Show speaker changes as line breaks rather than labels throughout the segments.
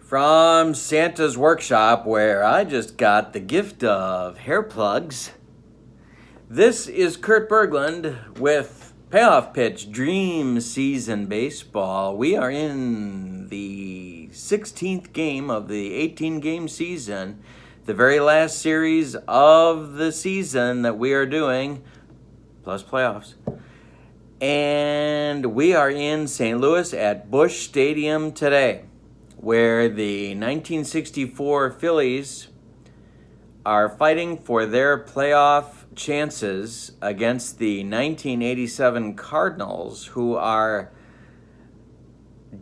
From Santa's workshop, where I just got the gift of hair plugs. This is Kurt Berglund with Payoff Pitch Dream Season Baseball. We are in the 16th game of the 18-game season, the very last series of the season that we are doing, plus playoffs. And we are in St. Louis at Busch Stadium today, where the 1964 Phillies are fighting for their playoff chances against the 1987 Cardinals, who are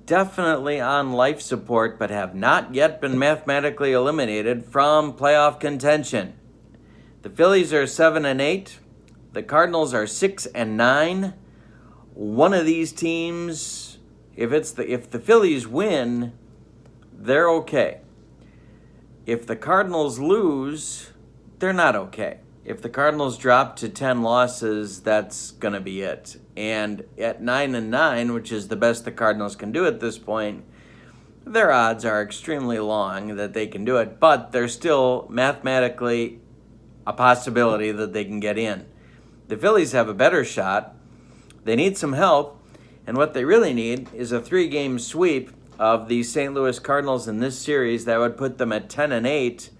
definitely on life support but have not yet been mathematically eliminated from playoff contention. The Phillies are 7-8. The Cardinals are 6-9. One of these teams, if the Phillies win, they're okay. If the Cardinals lose, they're not okay. If the Cardinals drop to 10 losses, that's going to be it. And at 9-9, which is the best the Cardinals can do at this point, their odds are extremely long that they can do it, but there's still mathematically a possibility that they can get in. The Phillies have a better shot. They need some help, and what they really need is a 3-game sweep of the St. Louis Cardinals in this series. That would put them at 10-8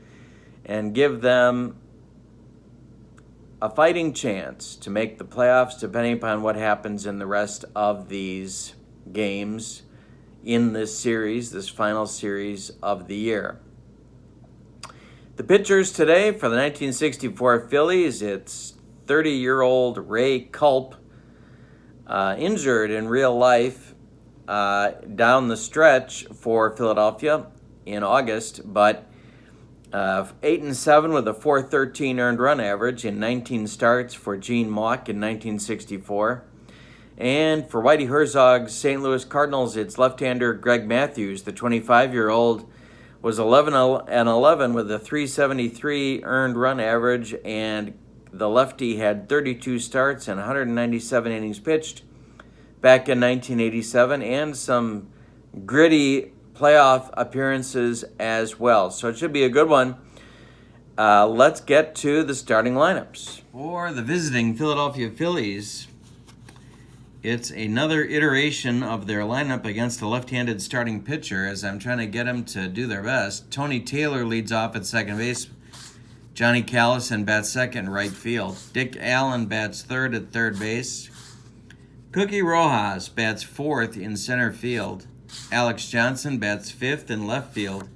and give them a fighting chance to make the playoffs, depending upon what happens in the rest of these games in this series, this final series of the year. The pitchers today for the 1964 Phillies, it's 30-year-old Ray Culp, injured in real life down the stretch for Philadelphia in August, but 8-7 with a .413 earned run average in 19 starts for Gene Mauch in 1964. And for Whitey Herzog's St. Louis Cardinals, it's left-hander Greg Matthews. The 25-year-old was 11-11 with a .373 earned run average, and the lefty had 32 starts and 197 innings pitched back in 1987, and some gritty playoff appearances as well. So it should be a good one. Let's get to the starting lineups. For the visiting Philadelphia Phillies, it's another iteration of their lineup against a left-handed starting pitcher, as I'm trying to get them to do their best. Tony Taylor leads off at second base. Johnny Callison bats second in right field. Dick Allen bats third at third base. Cookie Rojas bats fourth in center field. Alex Johnson bats fifth in left field.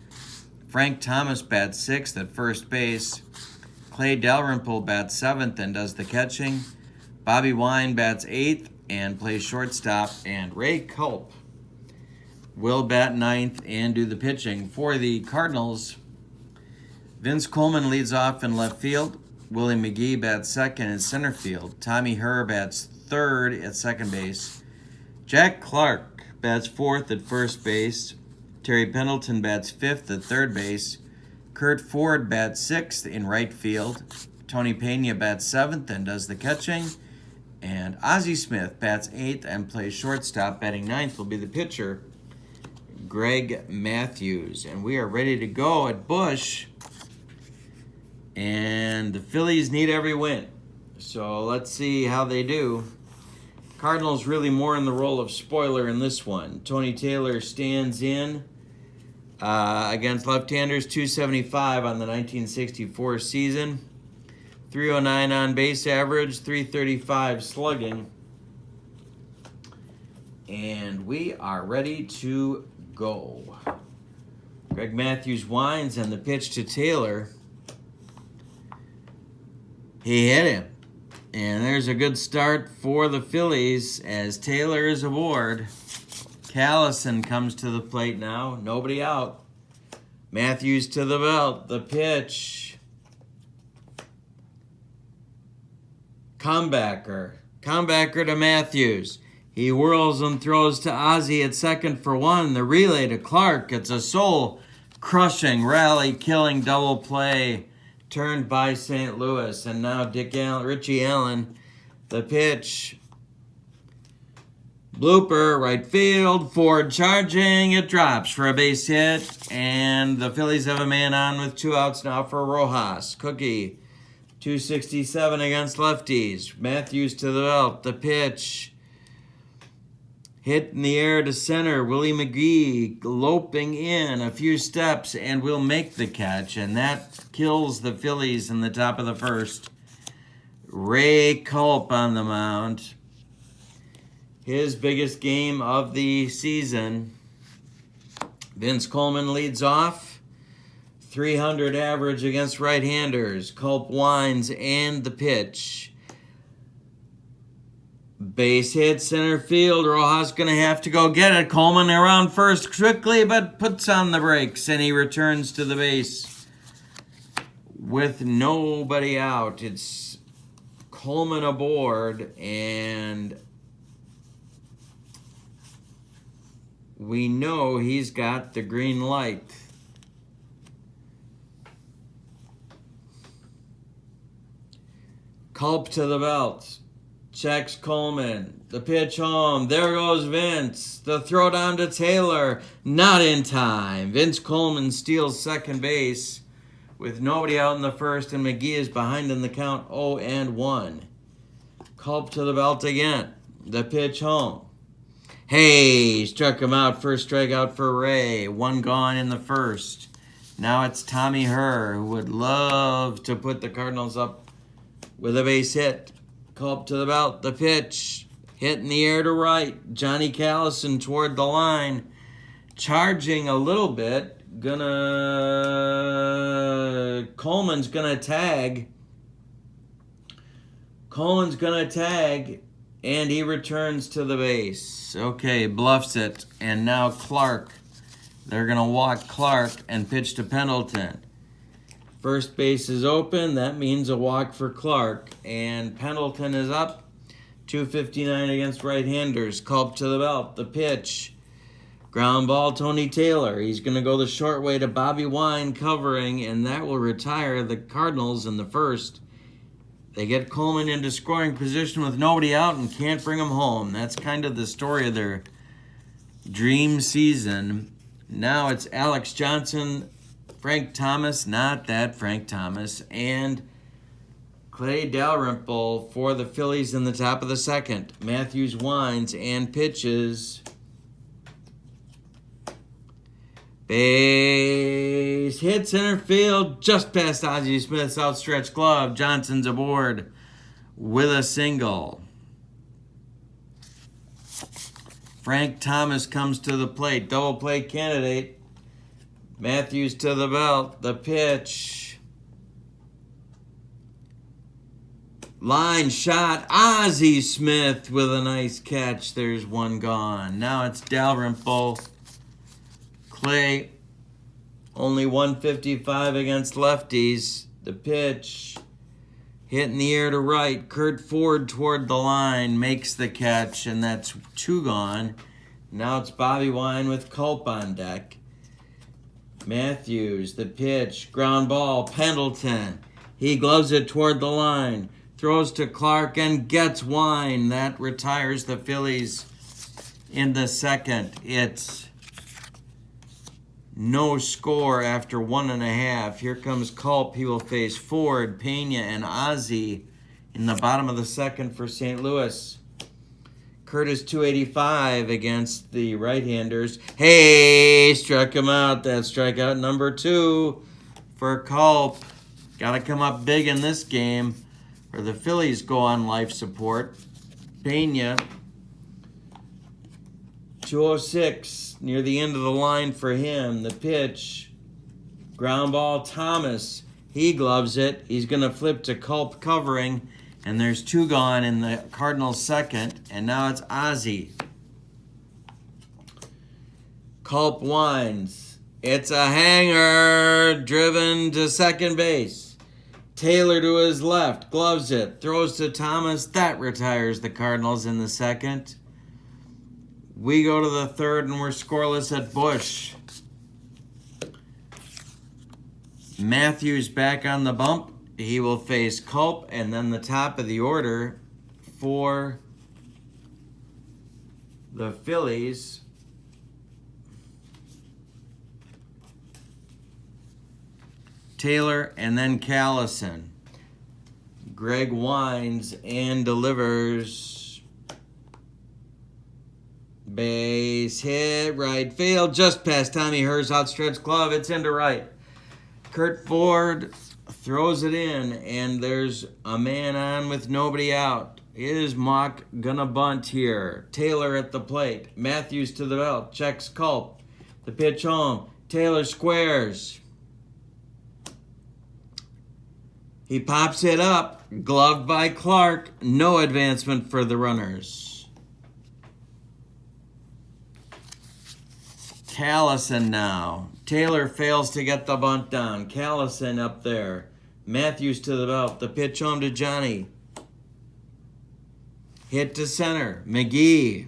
Frank Thomas bats sixth at first base. Clay Dalrymple bats seventh and does the catching. Bobby Wine bats eighth and plays shortstop. And Ray Culp will bat ninth and do the pitching. For the Cardinals, Vince Coleman leads off in left field. Willie McGee bats second in center field. Tommy Herr bats third at second base. Jack Clark bats fourth at first base. Terry Pendleton bats fifth at third base. Kurt Ford bats sixth in right field. Tony Pena bats seventh and does the catching. And Ozzie Smith bats eighth and plays shortstop. Batting ninth will be the pitcher, Greg Matthews. And we are ready to go at Busch. And the Phillies need every win. So let's see how they do. Cardinals really more in the role of spoiler in this one. Tony Taylor stands in against left-handers, .275 on the 1964 season. .309 on base average, .335 slugging. And we are ready to go. Greg Matthews winds, and the pitch to Taylor. He hit him. And there's a good start for the Phillies as Taylor is aboard. Callison comes to the plate now. Nobody out. Matthews to the belt. The pitch. Comebacker to Matthews. He whirls and throws to Ozzie at second for one. The relay to Clark. It's a soul-crushing, rally-killing double play turned by St. Louis. And now Richie Allen, the pitch. Blooper, right field, Ford charging, it drops for a base hit, and the Phillies have a man on with 2 outs now for Rojas. Cookie, 267 against lefties. Matthews to the belt, the pitch. Hit in the air to center. Willie McGee loping in a few steps and will make the catch, and that kills the Phillies in the top of the first. Ray Culp on the mound. His biggest game of the season. Vince Coleman leads off. 300 average against right-handers. Culp winds and the pitch. Base hit center field. Rojas going to have to go get it. Coleman around first quickly, but puts on the brakes, and he returns to the base with nobody out. It's Coleman aboard, and we know he's got the green light. Culp to the belt. Checks Coleman. The pitch home. There goes Vince. The throw down to Taylor. Not in time. Vince Coleman steals second base with nobody out in the first, and McGee is behind in the count 0-1. Culp to the belt again. The pitch home. Hey, struck him out. First strikeout for Ray. 1 gone in the first. Now it's Tommy Herr, who would love to put the Cardinals up with a base hit. Culp to the belt. The pitch. Hit in the air to right. Johnny Callison toward the line. Charging a little bit. Coleman's gonna tag. And he returns to the base. Okay, bluffs it. And now Clark. They're going to walk Clark and pitch to Pendleton. First base is open. That means a walk for Clark. And Pendleton is up. 259 against right-handers. Culp to the belt. The pitch. Ground ball, Tony Taylor. He's going to go the short way to Bobby Wine covering, and that will retire the Cardinals in the first. They get Coleman into scoring position with nobody out and can't bring him home. That's kind of the story of their dream season. Now it's Alex Johnson, Frank Thomas, not that Frank Thomas, and Clay Dalrymple for the Phillies in the top of the second. Matthews winds and pitches. Base hit center field just past Ozzie Smith's outstretched glove. Johnson's aboard with a single. Frank Thomas comes to the plate. Double play candidate. Matthews to the belt. The pitch. Line shot. Ozzie Smith with a nice catch. There's 1 gone. Now it's Dalrymple. Clay, only 155 against lefties. The pitch, hit in the air to right. Kurt Ford toward the line, makes the catch, and that's 2 gone. Now it's Bobby Wine with Culp on deck. Matthews, the pitch, ground ball, Pendleton. He gloves it toward the line, throws to Clark and gets Wine. That retires the Phillies in the second. It's no score after 1.5. Here comes Culp. He will face Ford, Pena, and Ozzie in the bottom of the second for St. Louis. Curtis 285 against the right-handers. Hey, struck him out. That's strikeout number 2 for Culp. Got to come up big in this game or the Phillies go on life support. Pena, 206. Near the end of the line for him. The pitch. Ground ball, Thomas. He gloves it. He's going to flip to Culp covering. And there's 2 gone in the Cardinals' second. And now it's Ozzie. Culp winds. It's a hanger. Driven to second base. Taylor to his left. Gloves it. Throws to Thomas. That retires the Cardinals in the second. We go to the third, and we're scoreless at Busch. Matthews back on the bump. He will face Culp, and then the top of the order for the Phillies Taylor and then Callison. Greg winds and delivers. Base hit, right field, just past Tommy Herr's outstretched glove. It's into right. Kurt Ford throws it in, and there's a man on with nobody out. Is Mock gonna bunt here? Taylor at the plate. Matthews to the belt. Checks Culp. The pitch home. Taylor squares. He pops it up. Gloved by Clark. No advancement for the runners. Callison now. Taylor fails to get the bunt down. Callison up there. Matthews to the belt. The pitch home to Johnny. Hit to center. McGee.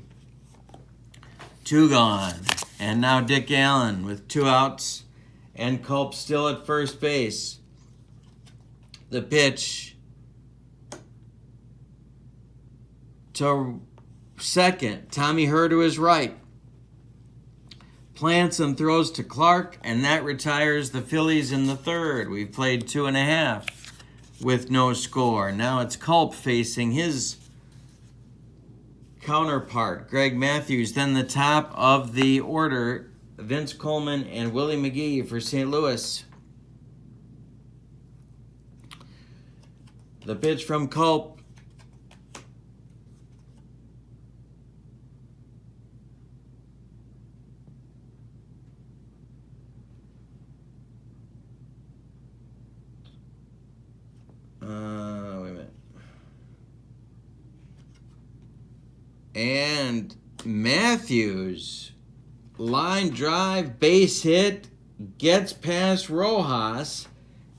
2 gone. And now Dick Allen with 2 outs. And Culp still at first base. The pitch to second. Tommy Herr to his right. Plants and throws to Clark, and that retires the Phillies in the third. We've played 2.5 with no score. Now it's Culp facing his counterpart, Greg Matthews. Then the top of the order, Vince Coleman and Willie McGee for St. Louis. The pitch from Culp. Wait a minute. And Matthews, line drive, base hit, gets past Rojas.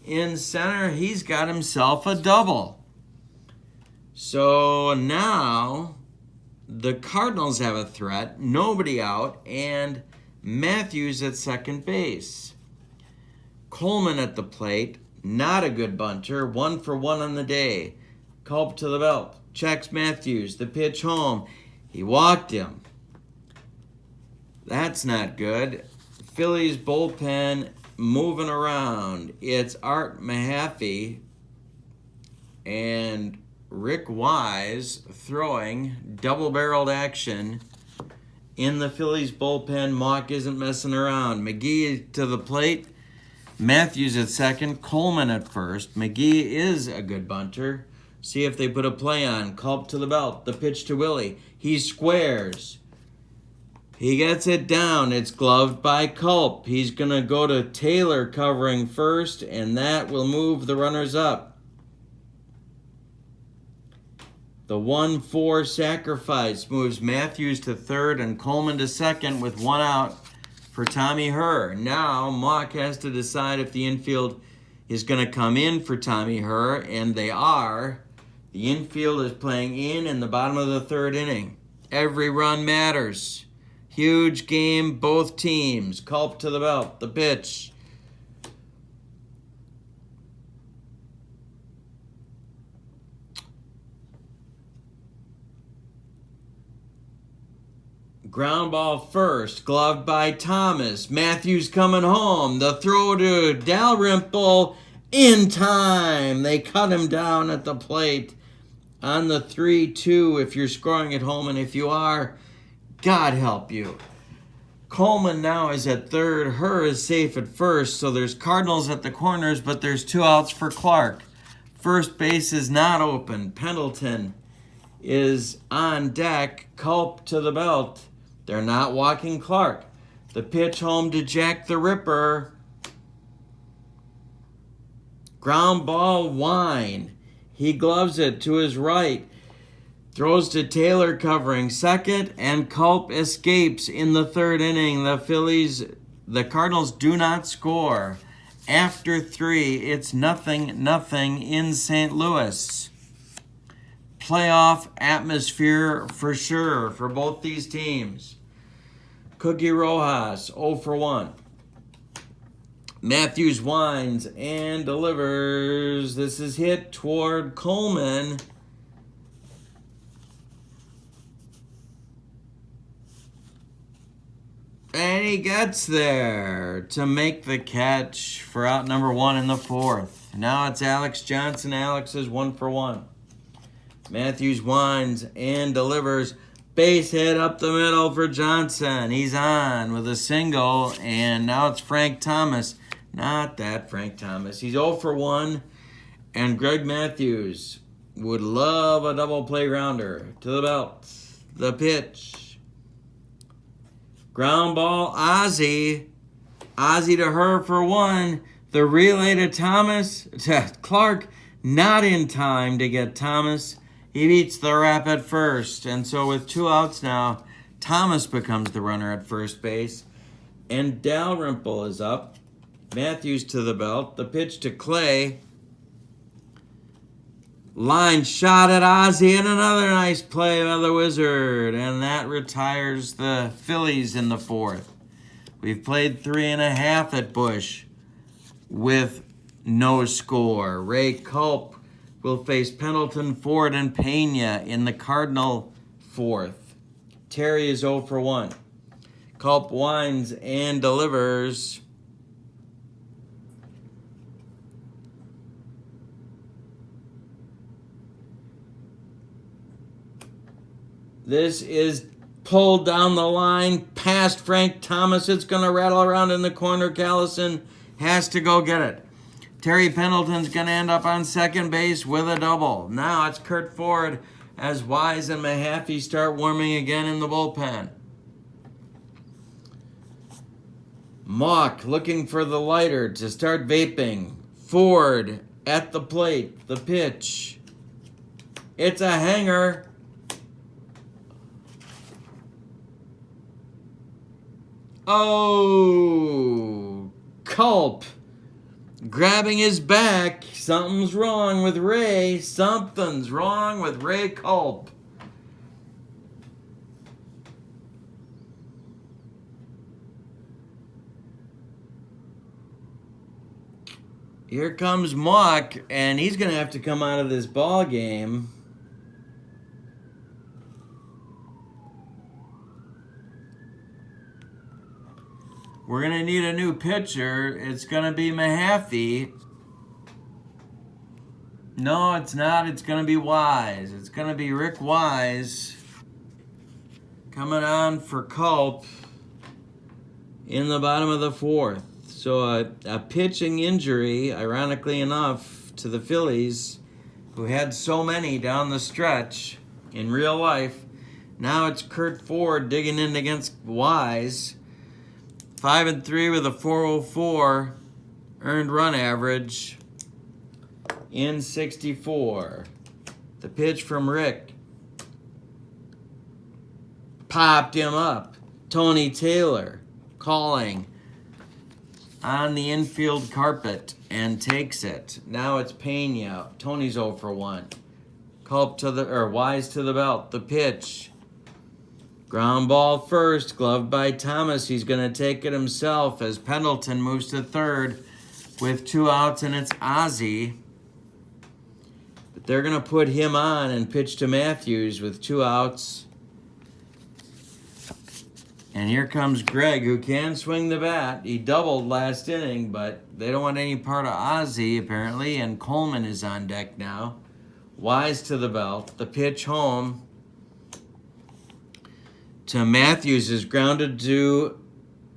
In center, he's got himself a double. So now the Cardinals have a threat, nobody out, and Matthews at second base. Coleman at the plate, not a good bunter, 1 for 1 on the day. Culp to the belt, checks Matthews, the pitch home. He walked him. That's not good. Phillies bullpen moving around. It's Art Mahaffey and Rick Wise throwing double-barreled action in the Phillies bullpen. Mock isn't messing around. McGee to the plate. Matthews at second. Coleman at first. McGee is a good bunter. See if they put a play on. Culp to the belt. The pitch to Willie. He squares. He gets it down. It's gloved by Culp. He's going to go to Taylor covering first, and that will move the runners up. The 1-4 sacrifice moves Matthews to third and Coleman to second with 1 out for Tommy Herr. Now Mock has to decide if the infield is going to come in for Tommy Herr, and they are. The infield is playing in the bottom of the third inning. Every run matters. Huge game, both teams. Culp to the belt, the pitch. Ground ball first, gloved by Thomas. Matthews coming home. The throw to Dalrymple in time. They cut him down at the plate on the 3-2 if you're scoring at home, and if you are, God help you. Coleman now is at third. Herr is safe at first. So there's Cardinals at the corners, but there's 2 outs for Clark. First base is not open. Pendleton is on deck. Culp to the belt. They're not walking Clark. The pitch home to Jack the Ripper. Ground ball, Wine. He gloves it to his right. Throws to Taylor covering second, and Culp escapes in the third inning. The Cardinals do not score. After 3, it's 0-0 in St. Louis. Playoff atmosphere for sure for both these teams. Cookie Rojas, 0 for 1. Matthews winds and delivers. This is hit toward Coleman. And he gets there to make the catch for out number 1 in the 4th. Now it's Alex Johnson. Alex is 1 for 1. Matthews winds and delivers. Base hit up the middle for Johnson. He's on with a single, and now it's Frank Thomas. Not that Frank Thomas. He's 0 for 1, and Greg Matthews would love a double play grounder to the belt. The pitch. Ground ball, Ozzie. Ozzie to her for 1. The relay to Clark, not in time to get Thomas. He beats the rap at first. And so with 2 outs now, Thomas becomes the runner at first base. And Dalrymple is up. Matthews to the belt. The pitch to Clay. Line shot at Ozzie, and another nice play by the Wizard. And that retires the Phillies in the 4th. We've played 3.5 at Busch with no score. Ray Culp will face Pendleton, Ford, and Pena in the Cardinal 4th. Terry is 0 for 1. Culp winds and delivers. This is pulled down the line past Frank Thomas. It's going to rattle around in the corner. Callison has to go get it. Terry Pendleton's going to end up on second base with a double. Now it's Kurt Ford as Wise and Mahaffey start warming again in the bullpen. Mock looking for the lighter to start vaping. Ford at the plate. The pitch. It's a hanger. Oh, Culp grabbing his back. Something's wrong with Ray. Something's wrong with Ray Culp. Here comes Mock, and he's going to have to come out of this ball game. We're going to need a new pitcher. It's going to be Mahaffey. No, it's not. It's going to be Wise. It's going to be Rick Wise coming on for Culp in the bottom of the 4th. So a pitching injury, ironically enough, to the Phillies, who had so many down the stretch in real life. Now it's Kurt Ford digging in against Wise. 5-3 with a 404 earned run average in 64. The pitch from Rick popped him up. Tony Taylor calling on the infield carpet and takes it. Now it's Pena. Tony's 0 for 1. Wise to the belt. The pitch. Ground ball first, gloved by Thomas. He's going to take it himself as Pendleton moves to third with 2 outs, and it's Ozzie. But they're going to put him on and pitch to Matthews with 2 outs. And here comes Greg, who can swing the bat. He doubled last inning, but they don't want any part of Ozzie, apparently, and Coleman is on deck now. Wise to the belt. The pitch home to Matthews is grounded to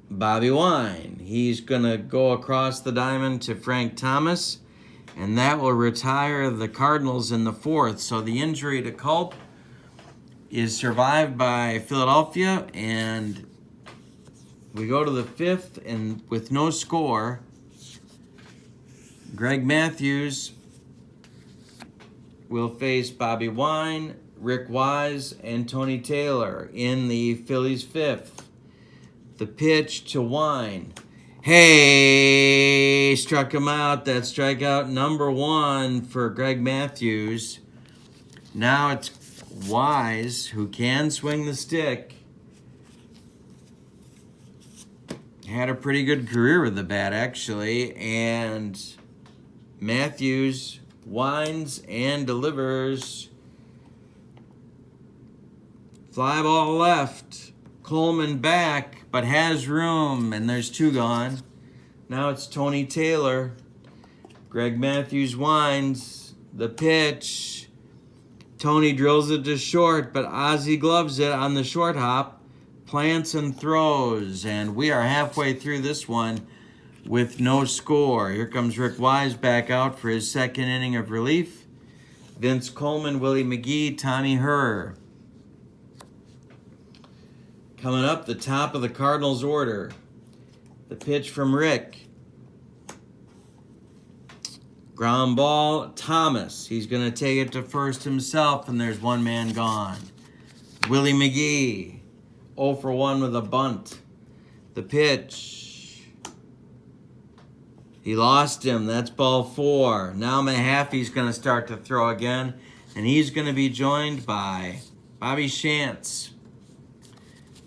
Bobby Wine. He's going to go across the diamond to Frank Thomas, and that will retire the Cardinals in the 4th. So the injury to Culp is survived by Philadelphia, and we go to the 5th, and with no score, Greg Matthews will face Bobby Wine, Rick Wise, and Tony Taylor in the Phillies 5th. The pitch to Wine. Hey, struck him out. That's strikeout number 1 for Greg Matthews. Now it's Wise, who can swing the stick. Had a pretty good career with the bat, actually. And Matthews winds and delivers. Fly ball left. Coleman back, but has room, and there's 2 gone. Now it's Tony Taylor. Greg Matthews winds. The pitch. Tony drills it to short, but Ozzie gloves it on the short hop. Plants and throws, and we are halfway through this one with no score. Here comes Rick Wise back out for his second inning of relief. Vince Coleman, Willie McGee, Tommy Herr. Coming up, the top of the Cardinals order. The pitch from Rick. Ground ball, Thomas. He's going to take it to first himself, and there's 1 man gone. Willie McGee, 0 for 1 with a bunt. The pitch. He lost him. That's ball 4. Now Mahaffey's going to start to throw again, and he's going to be joined by Bobby Shantz.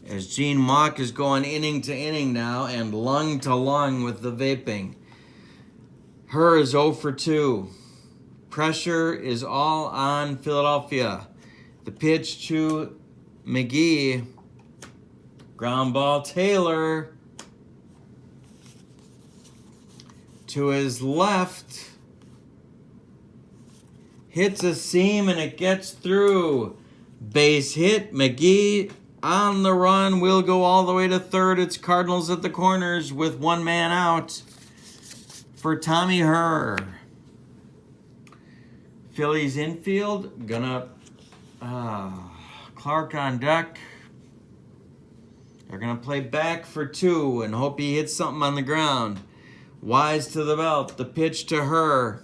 As Gene Mauch is going inning to inning now and lung to lung with the vaping. Herr is 0 for 2. Pressure is all on Philadelphia. The pitch to McGee. Ground ball, Taylor. To his left. Hits a seam and it gets through. Base hit, McGee on the run. We'll go all the way to third. It's Cardinals at the corners with 1 man out for Tommy Herr. Phillies infield, gonna Clark on deck. They're gonna play back for 2 and hope he hits something on the ground. Wise to the belt. The pitch to Herr.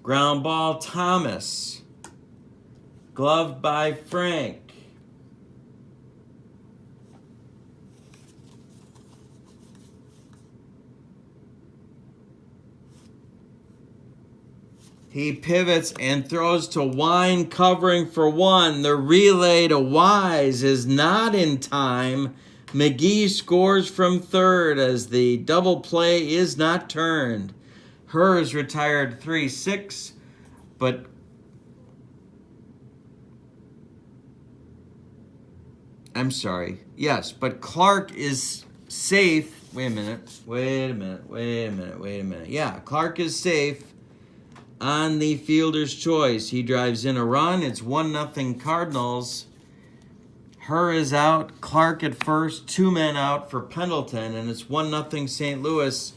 Ground ball, Thomas. Gloved by Frank. He pivots and throws to Wine, covering for 1. The relay to Wise is not in time. McGee scores from third as the double play is not turned. Herr is retired 3-6, but I'm sorry. Yes, but Clark is safe. Wait a minute. Yeah, Clark is safe on the fielder's choice. He drives in a run. It's 1-0 Cardinals. Herr is out. Clark at first. 2 men out for Pendleton, and it's 1-0 St. Louis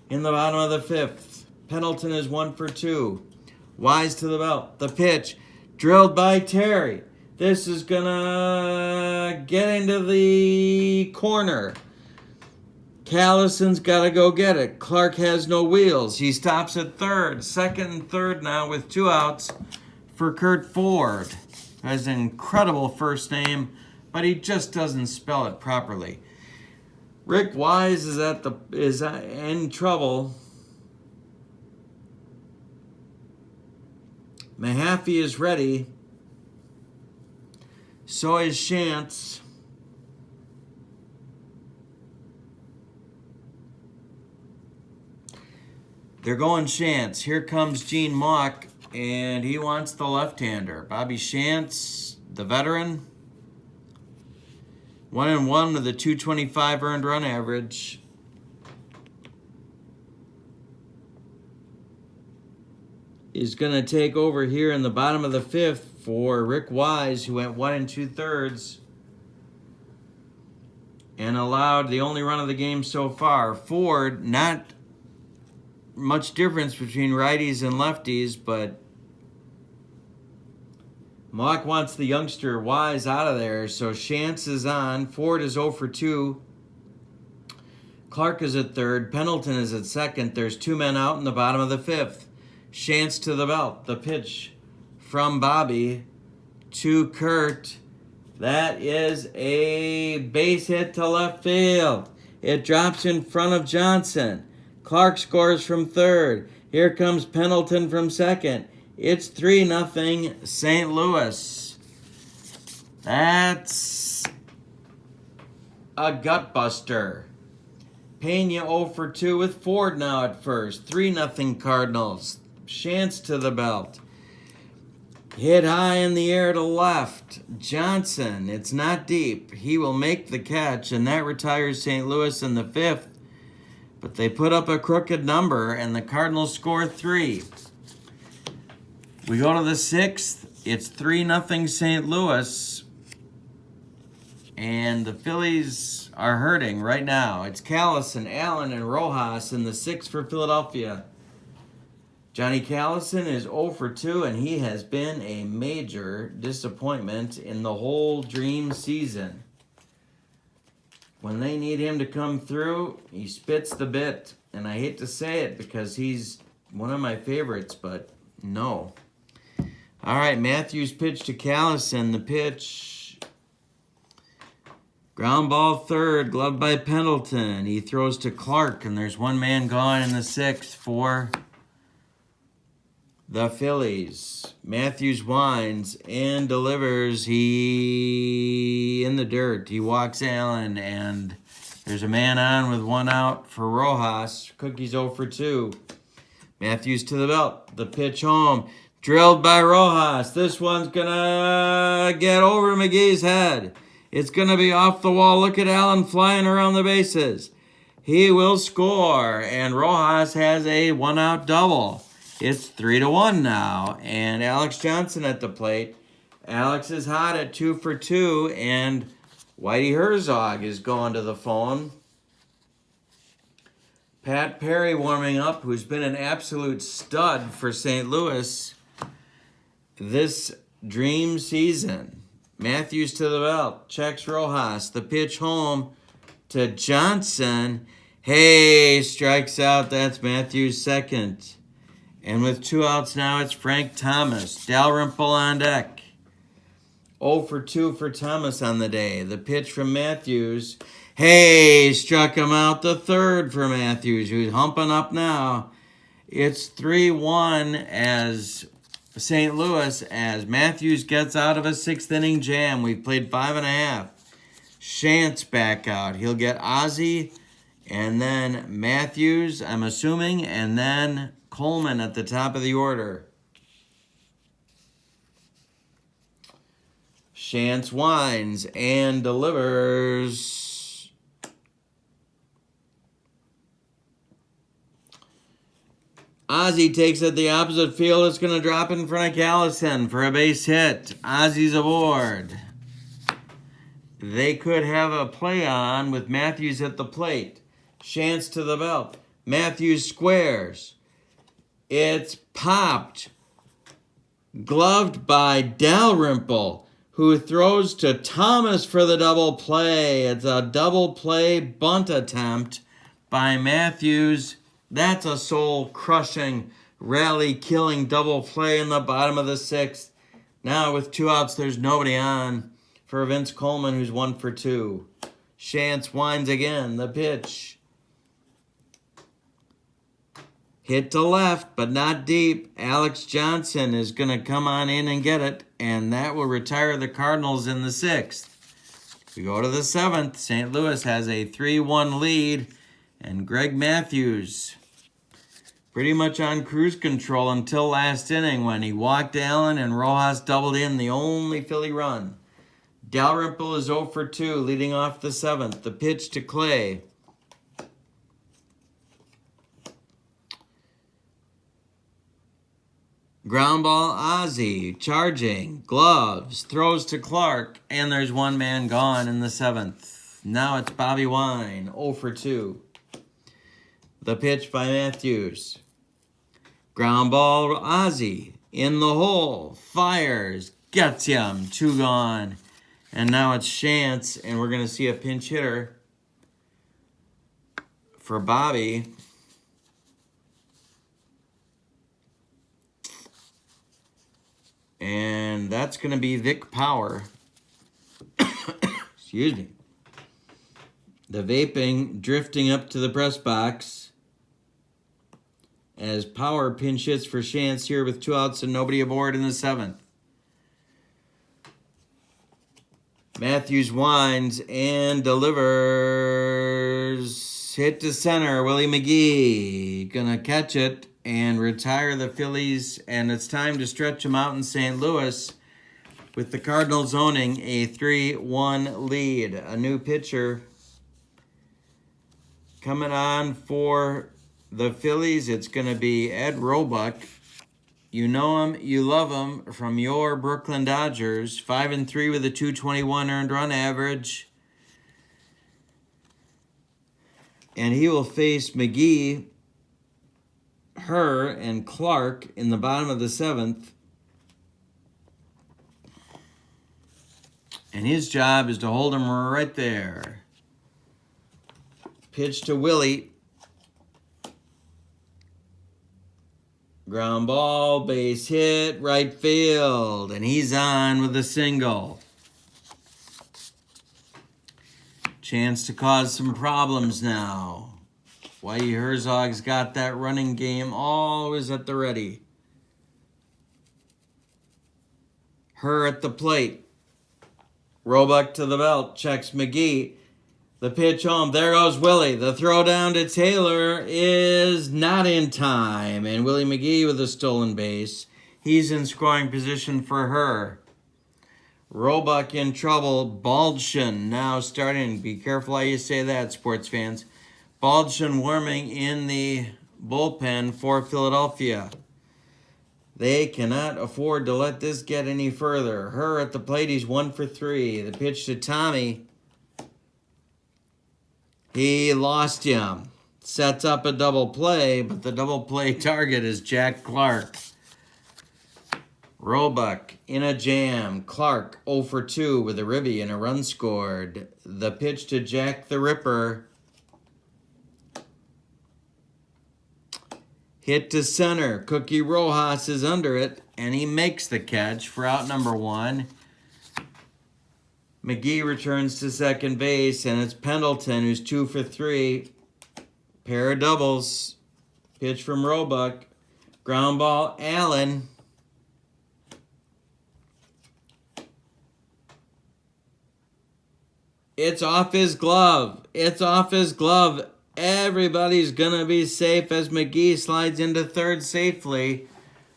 in the bottom of the 5th. Pendleton is 1 for 2. Wise to the belt. The pitch drilled by Terry. This is gonna get into the corner. Callison's got to go get it. Clark has no wheels. He stops at third. Second and third now with 2 outs for Kurt Ford. Has an incredible first name, but he just doesn't spell it properly. Rick Wise is in trouble. Mahaffey is ready. So is Shantz. They're going Shantz. Here comes Gene Mauch, and he wants the left-hander. Bobby Shantz, the veteran. 1-1 with a .225 earned run average. Is going to take over here in the bottom of the 5th for Rick Wise, who went 1 2/3 and allowed the only run of the game so far. Ford, not much difference between righties and lefties, but Mauch wants the youngster Wise out of there, so Shantz is on. Ford is 0 for 2. Clark is at third. Pendleton is at second. There's 2 men out in the bottom of the 5th. Shantz to the belt. The pitch from Bobby to Kurt. That is a base hit to left field. It drops in front of Johnson. Clark scores from third. Here comes Pendleton from second. It's 3-0 St. Louis. That's a gutbuster. Pena 0 for 2 with Ford now at first. 3-0 Cardinals. Shantz to the belt. Hit high in the air to left. Johnson, it's not deep. He will make the catch, and that retires St. Louis in the 5th. But they put up a crooked number, and the Cardinals score 3. We go to the 6th. It's 3-0 St. Louis. And the Phillies are hurting right now. It's Callison, Allen, and Rojas in the 6th for Philadelphia. Johnny Callison is 0 for 2, and he has been a major disappointment in the whole Dream season. When they need him to come through, he spits the bit. And I hate to say it because he's one of my favorites, but no. All right, Matthews pitch to Callison. The pitch. Ground ball third, gloved by Pendleton. He throws to Clark, and there's one man gone in the 6th for the Phillies. Matthews winds and delivers. He in the dirt. He walks Allen, and there's a man on with 1 out for Rojas. Cookie's 0 for 2. Matthews to the belt. The pitch home. Drilled by Rojas. This one's going to get over McGee's head. It's going to be off the wall. Look at Allen flying around the bases. He will score, and Rojas has a 1-out double. It's 3-1 now, and Alex Johnson at the plate. Alex is hot at 2 for 2, and Whitey Herzog is going to the phone. Pat Perry warming up, who's been an absolute stud for St. Louis this Dream season. Matthews to the belt, checks Rojas. The pitch home to Johnson. Hey, strikes out. That's Matthews' second. And with 2 outs now, it's Frank Thomas. Dalrymple on deck. 0 for 2 for Thomas on the day. The pitch from Matthews. Hey, struck him out. The third for Matthews, who's humping up now. It's 3-1 as St. Louis, as Matthews gets out of a 6th inning jam. We've played 5.5. Shantz back out. He'll get Ozzie and then Matthews, I'm assuming, and then Coleman at the top of the order. Shantz winds and delivers. Ozzie takes it the opposite field. It's going to drop in front of Callison for a base hit. Ozzie's aboard. They could have a play on with Matthews at the plate. Shantz to the belt. Matthews squares. It's popped. Gloved by Dalrymple, who throws to Thomas for the double play. It's a double play bunt attempt by Matthews. That's a soul-crushing, rally-killing double play in the bottom of the 6th. Now with 2 outs, there's nobody on for Vince Coleman, who's 1 for 2. Shantz winds again. The pitch. Hit to left, but not deep. Alex Johnson is going to come on in and get it, and that will retire the Cardinals in the 6th. We go to the 7th. St. Louis has a 3-1 lead, and Greg Matthews pretty much on cruise control until last inning when he walked Allen and Rojas doubled in the only Philly run. Dalrymple is 0 for 2, leading off the 7th. The pitch to Clay. Ground ball, Ozzie, charging, gloves, throws to Clark, and there's one man gone in the 7th. Now it's Bobby Wine, 0 for 2. The pitch by Matthews. Ground ball, Ozzie, in the hole, fires, gets him, 2 gone. And now it's Shantz, and we're going to see a pinch hitter for Bobby. And that's going to be Vic Power. Excuse me. The vaping drifting up to the press box as Power pinch hits for Shantz here with 2 outs and nobody aboard in the 7th. Matthews winds and delivers. Hit to center. Willie McGee gonna catch it. and retire the Phillies, and it's time to stretch them out in St. Louis with the Cardinals owning a 3-1 lead. A new pitcher coming on for the Phillies. It's going to be Ed Roebuck. You know him, you love him from your Brooklyn Dodgers. 5-3 with a 221 earned run average. And he will face McGee, Herr, and Clark in the bottom of the 7th. And his job is to hold him right there. Pitch to Willie. Ground ball, base hit, right field. And he's on with a single. Chance to cause some problems now. Whitey Herzog's got that running game always at the ready. Herr at the plate. Roebuck to the belt. Checks McGee. The pitch home. There goes Willie. The throw down to Taylor is not in time. And Willie McGee with a stolen base. He's in scoring position for Herr. Roebuck in trouble. Baldschun now starting. Be careful how you say that, sports fans. Baldschun warming in the bullpen for Philadelphia. They cannot afford to let this get any further. Herr at the plate. He's 1 for 3. The pitch to Tommy. He lost him. Sets up a double play, but the double play target is Jack Clark. Roebuck in a jam. Clark 0 for 2 with a ribby and a run scored. The pitch to Jack the Ripper. Hit to center. Cookie Rojas is under it, and he makes the catch for out number 1. McGee returns to second base, and it's Pendleton who's 2 for 3. Pair of doubles. Pitch from Roebuck. Ground ball, Allen. It's off his glove. It's off his glove. Everybody's going to be safe as McGee slides into third safely.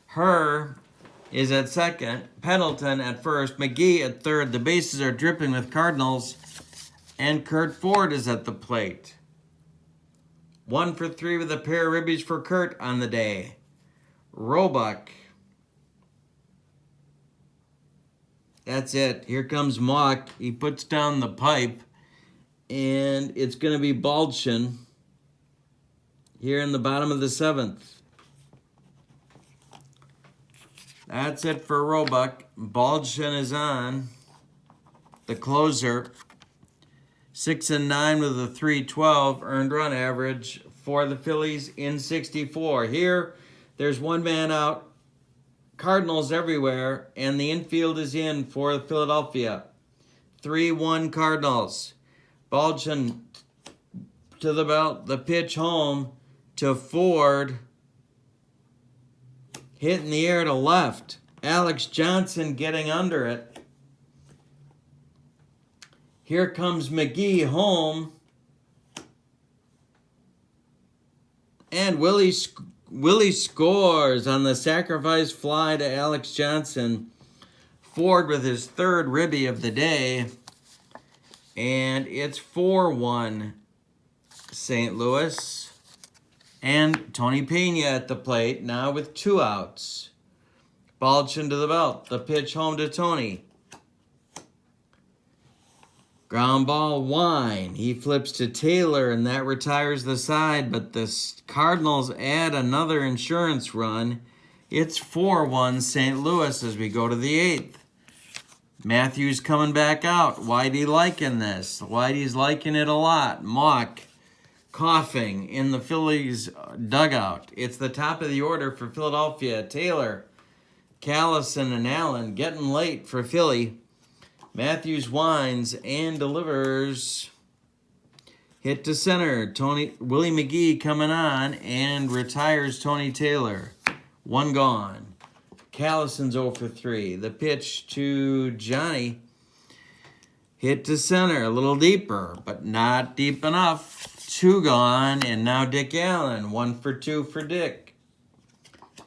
Herr is at second. Pendleton at first. McGee at third. The bases are dripping with Cardinals. And Kurt Ford is at the plate. 1 for 3 with a pair of ribbies for Kurt on the day. Roebuck. That's it. Here comes Mock. He puts down the pipe. And it's going to be Baldschun here in the bottom of the 7th. That's it for Roebuck. Baldschun is on. The closer. 6-9 with a 312 earned run average for the Phillies in 64. Here, there's one man out. Cardinals everywhere, and the infield is in for Philadelphia. 3-1 Cardinals. Baldschun to the belt. The pitch home to Ford. Hit in the air to left. Alex Johnson getting under it. Here comes McGee home. And Willie scores on the sacrifice fly to Alex Johnson. Ford with his third ribby of the day. And it's 4-1 St. Louis. And Tony Pena at the plate now with 2 outs. Baldschun to the belt. The pitch home to Tony. Ground ball, Wine. He flips to Taylor, and that retires the side, but the Cardinals add another insurance run. It's 4-1 St. Louis as we go to the 8th. Matthews coming back out. Whitey liking this. Whitey's liking it a lot. Mock coughing in the Phillies dugout. It's the top of the order for Philadelphia. Taylor, Callison, and Allen getting late for Philly. Matthews winds and delivers. Hit to center. Willie McGee coming on and retires Tony Taylor. 1 gone. Callison's 0 for 3. The pitch to Johnny. Hit to center. A little deeper, but not deep enough. 2 gone. And now Dick Allen. 1 for 2 for Dick.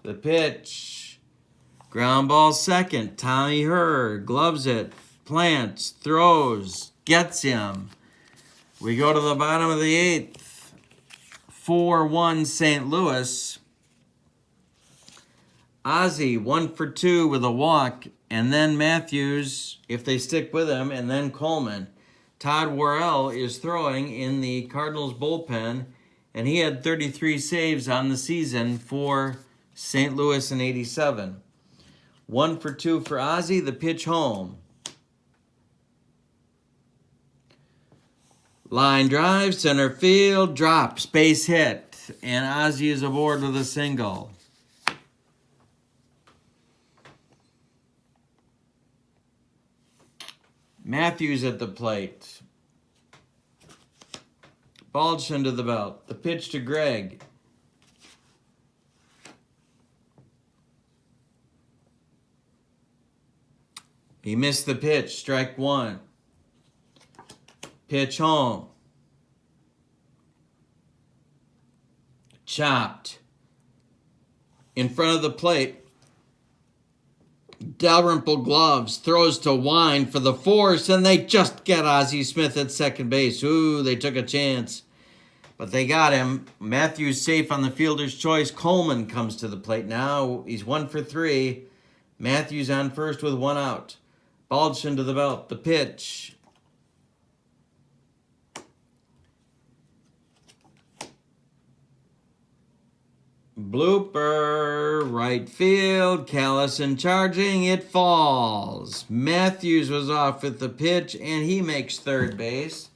The pitch. Ground ball second. Tommy Herr gloves it. Plants. Throws. Gets him. We go to the bottom of the 8th. 4-1 St. Louis. Ozzie 1 for 2 with a walk. And then Matthews, if they stick with him, and then Coleman. Todd Worrell is throwing in the Cardinals bullpen, and he had 33 saves on the season for St. Louis in '87. 1 for 2 for Ozzie, the pitch home. Line drive, center field, drops, base hit, and Ozzie is aboard with a single. Matthews at the plate. Baldwin to the belt. The pitch to Greg. He missed the pitch. Strike 1. Pitch home. Chopped. In front of the plate. Dalrymple gloves, throws to Wine for the force, and they just get Ozzie Smith at second base. Ooh, they took a chance, but they got him. Matthews safe on the fielder's choice. Coleman comes to the plate now. He's 1 for 3. Matthews on first with 1 out. Baldwin to the belt. The pitch. Blooper, right field, Callison charging, it falls. Matthews was off with the pitch, and he makes third base.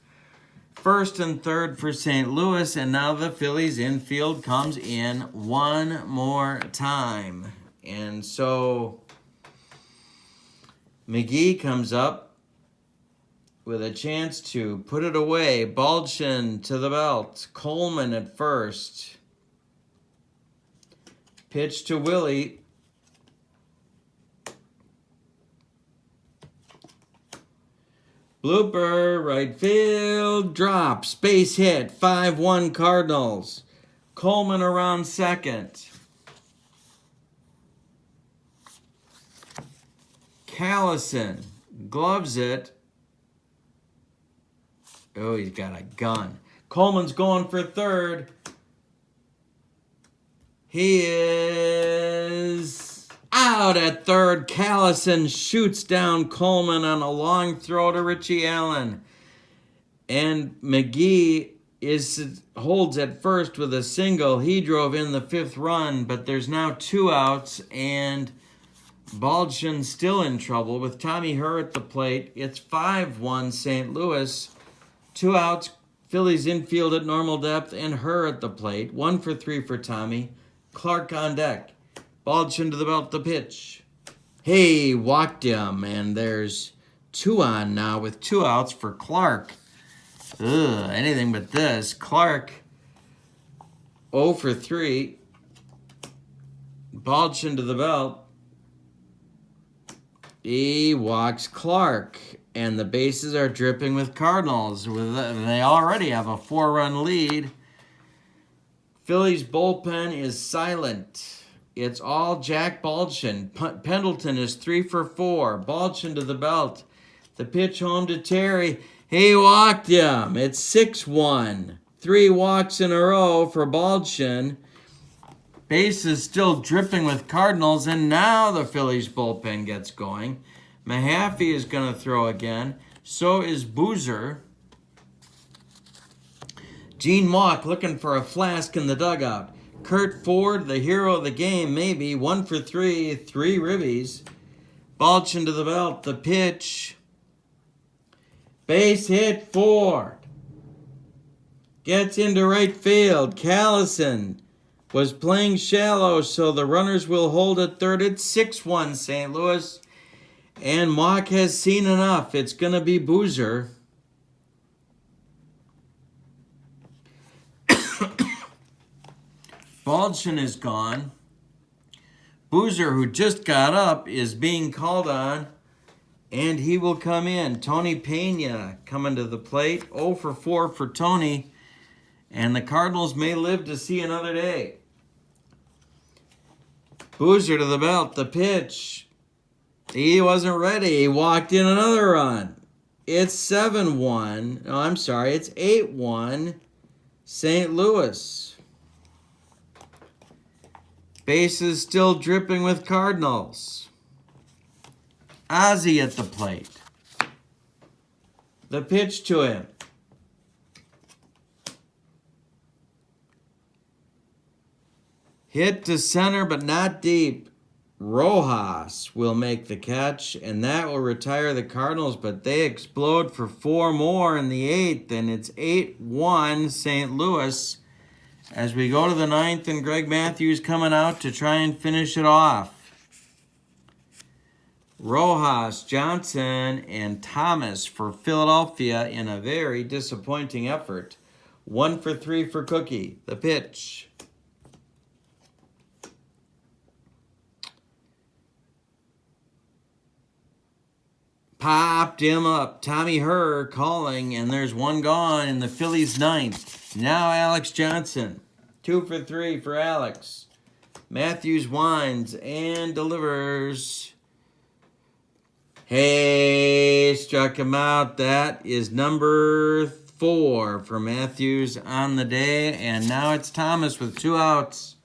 First and third for St. Louis, and now the Phillies infield comes in one more time. And so McGee comes up with a chance to put it away. Baldwin to the belt, Coleman at first. Pitch to Willie. Blooper, right field, drops, base hit, 5-1 Cardinals. Coleman around second. Callison gloves it. Oh, he's got a gun. Coleman's going for third. He is out at third. Callison shoots down Coleman on a long throw to Richie Allen. And McGee holds at first with a single. He drove in the 5th run, but there's now 2 outs, and Baldwin's still in trouble with Tommy Herr at the plate. It's 5-1 St. Louis. 2 outs, Phillies infield at normal depth, and Herr at the plate. 1 for 3 for Tommy. Clark on deck. Baldwin to the belt, the pitch. Hey, walked him, and there's 2 on now with 2 outs for Clark. Ugh, anything but this. Clark 0 for 3. Baldwin to the belt. He walks Clark, and the bases are dripping with Cardinals. They already have a 4-run lead. Phillies bullpen is silent. It's all Jack Baldwin. Pendleton is 3 for 4. Baldwin to the belt. The pitch home to Terry. He walked him. It's 6-1. 3 walks in a row for Baldwin. Base is still dripping with Cardinals, and now the Phillies bullpen gets going. Mahaffey is going to throw again. So is Boozer. Gene Mauch looking for a flask in the dugout. Kurt Ford, the hero of the game, maybe. 1 for 3, 3 ribbies. Baldwin to the belt. The pitch. Base hit, Ford. Gets into right field. Callison was playing shallow, so the runners will hold at third. It's 6-1 St. Louis. And Mauch has seen enough. It's going to be Boozer. Baldwin is gone. Boozer, who just got up, is being called on, and he will come in. Tony Pena coming to the plate. 0 for 4 for Tony, and the Cardinals may live to see another day. Boozer to the belt, the pitch. He wasn't ready. He walked in another run. It's 7-1. No, I'm sorry. It's 8-1. St. Louis. Bases still dripping with Cardinals. Ozzie at the plate. The pitch to him. Hit to center, but not deep. Rojas will make the catch, and that will retire the Cardinals, but they explode for 4 more in the 8th, and it's 8-1 St. Louis as we go to the 9th, and Greg Matthews coming out to try and finish it off. Rojas, Johnson, and Thomas for Philadelphia in a very disappointing effort. 1 for 3 for Cookie. The pitch. Popped him up. Tommy Herr calling, and there's 1 gone in the Phillies 9th. Now Alex Johnson. 2 for 3 for Alex. Matthews winds and delivers. Hey, struck him out. That is number 4 for Matthews on the day. And now it's Thomas with 2 outs.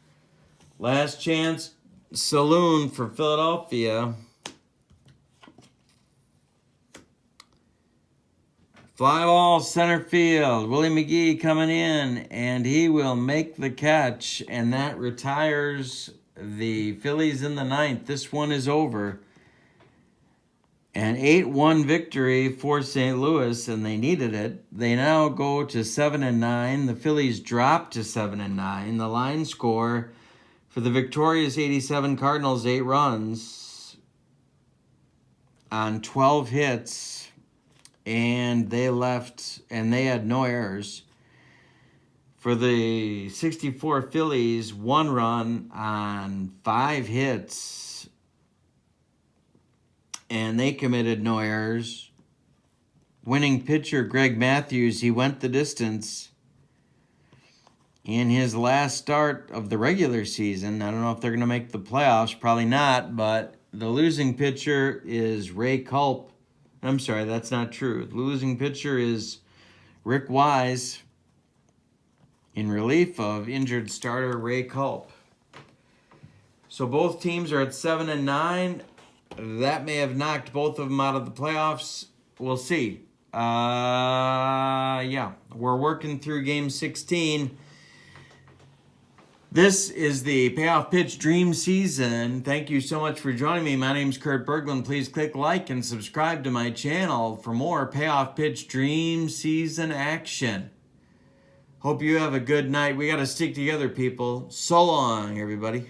Last chance saloon for Philadelphia. Fly ball center field. Willie McGee coming in, and he will make the catch. And that retires the Phillies in the 9th. This one is over. An 8-1 victory for St. Louis, and they needed it. They now go to 7-9. The Phillies drop to 7-9. The line score for the victorious 87 Cardinals, 8 runs on 12 hits, and they left, and they had no errors. For the 64 Phillies, 1 run on 5 hits, and they committed no errors. Winning pitcher Greg Matthews, he went the distance in his last start of the regular season. I don't know if they're going to make the playoffs, probably not, but the losing pitcher is Ray Culp. I'm sorry, that's not true. The losing pitcher is Rick Wise in relief of injured starter Ray Culp. So both teams are at 7-9. That may have knocked both of them out of the playoffs. We'll see. Yeah, we're working through Game 16. This is the Payoff Pitch Dream season. Thank you so much for joining me. My name's Kurt Berglund. Please click like and subscribe to my channel for more Payoff Pitch Dream season action. Hope you have a good night. We got to stick together, people. So long, everybody.